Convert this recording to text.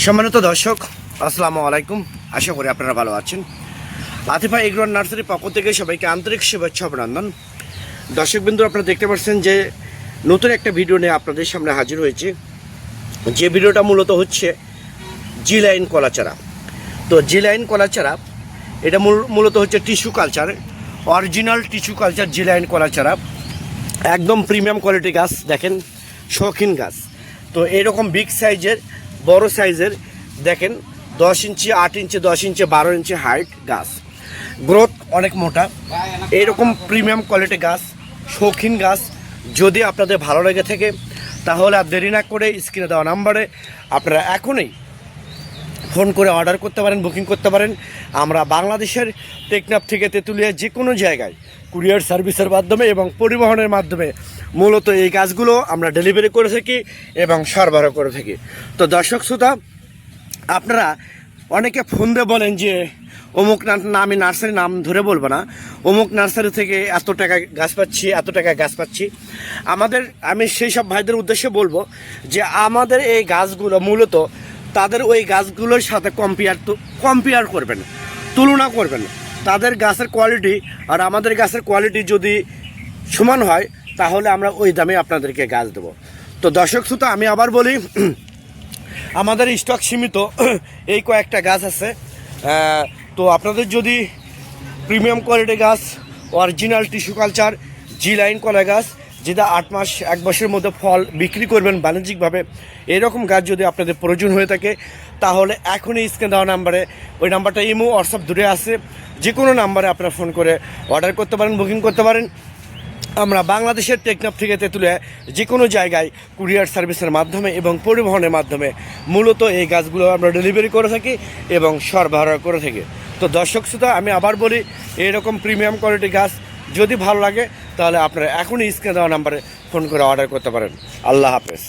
সম্মানিত দর্শক, আসসালামু আলাইকুম। আশা করি আপনারা ভালো আছেন। আতিফা এগ্রো নার্সারির পক্ষ থেকে সবাইকে আন্তরিক শুভেচ্ছা অভিনন্দন। দর্শকবৃন্দ, আপনারা দেখতে পাচ্ছেন যে নতুন একটা ভিডিও নিয়ে আপনাদের সামনে হাজির হয়েছে। যে ভিডিওটা মূলত হচ্ছে জি লাইন কলা চারা। তো জি লাইন কলা চারা এটা মূলত হচ্ছে tissue culture, original tissue culture G line কলা চারা। একদম প্রিমিয়াম কোয়ালিটি গাছ, দেখেন শৌখিন গাছ। তো এরকম বিগ সাইজের, বড় সাইজের দেখেন 10 ইঞ্চি, 8 ইঞ্চি, 10 ইঞ্চি, 12 ইঞ্চি হাইট গাছ, গ্রোথ অনেক মোটা। এইরকম প্রিমিয়াম কোয়ালিটি গাছ, শৌখিন গাছ যদি আপনাদের ভালো লেগে থাকে তাহলে আর দেরি না করে স্ক্রিনে দেওয়া নাম্বারে আপনারা এখনই ফোন করে অর্ডার করতে পারেন, বুকিং করতে পারেন। আমরা বাংলাদেশের টেকনাফ থেকে তেঁতুলিয়া যে কোনো জায়গায় কুরিয়ার সার্ভিসের মাধ্যমে এবং পরিবহনের মাধ্যমে মূলত এই গাছগুলো আমরা ডেলিভারি করে থাকি এবং সরবরাহ করে থাকি। তো দর্শক শ্রোতা, আপনারা অনেকে ফোন দিয়ে বলেন যে অমুক আমি নার্সারির নাম ধরে বলবো না, অমুক নার্সারি থেকে এত টাকা গাছ পাচ্ছি, এত টাকা গাছ পাচ্ছি। আমি সেই সব ভাইদের উদ্দেশ্যে বলবো যে আমাদের এই গাছগুলো মূলত তাদের ওই গাছগুলোর সাথে কম্পেয়ার করবেন, তুলনা করবেন। তাদের গাছের কোয়ালিটি আর আমাদের গাছের কোয়ালিটি যদি সমান হয় তাহলে আমরা ওই দামে আপনাদেরকে গাছ দেবো। তো দর্শক শ্রোতা, আমি আবার বলি, আমাদের স্টক সীমিত, এই কয়েকটা গাছ আছে। তো আপনাদের যদি প্রিমিয়াম কোয়ালিটি গাছ, original tissue culture G line কলা গাছ, যেটা 8 মাস 1 বছরের মধ্যে ফল বিক্রি করবেন বাণিজ্যিকভাবে, এরকম গাছ যদি আপনাদের প্রয়োজন হয়ে থাকে তাহলে এখনই স্ক্রিনে দেওয়া নাম্বারে, ওই নাম্বারটা ইমো হোয়াটসঅ্যাপ দূরে আছে, যে কোনো নাম্বারে আপনারা ফোন করে অর্ডার করতে পারেন, বুকিং করতে পারেন। আমরা বাংলাদেশের টেকনাফ থেকে তেঁতুলিয়া যে কোনো জায়গায় কুরিয়ার সার্ভিসের মাধ্যমে এবং পরিবহনের মাধ্যমে মূলত এই গাছগুলো আমরা ডেলিভারি করে থাকি এবং সরবরাহ করে থাকি। তো দর্শক শ্রোতা, আমি আবার বলি, এরকম প্রিমিয়াম কোয়ালিটি গাছ যদি ভালো লাগে তাহলে আপনারা এখনই স্ক্রিনে দেওয়া নাম্বারে ফোন করে অর্ডার করতে পারেন। আল্লাহ হাফেজ।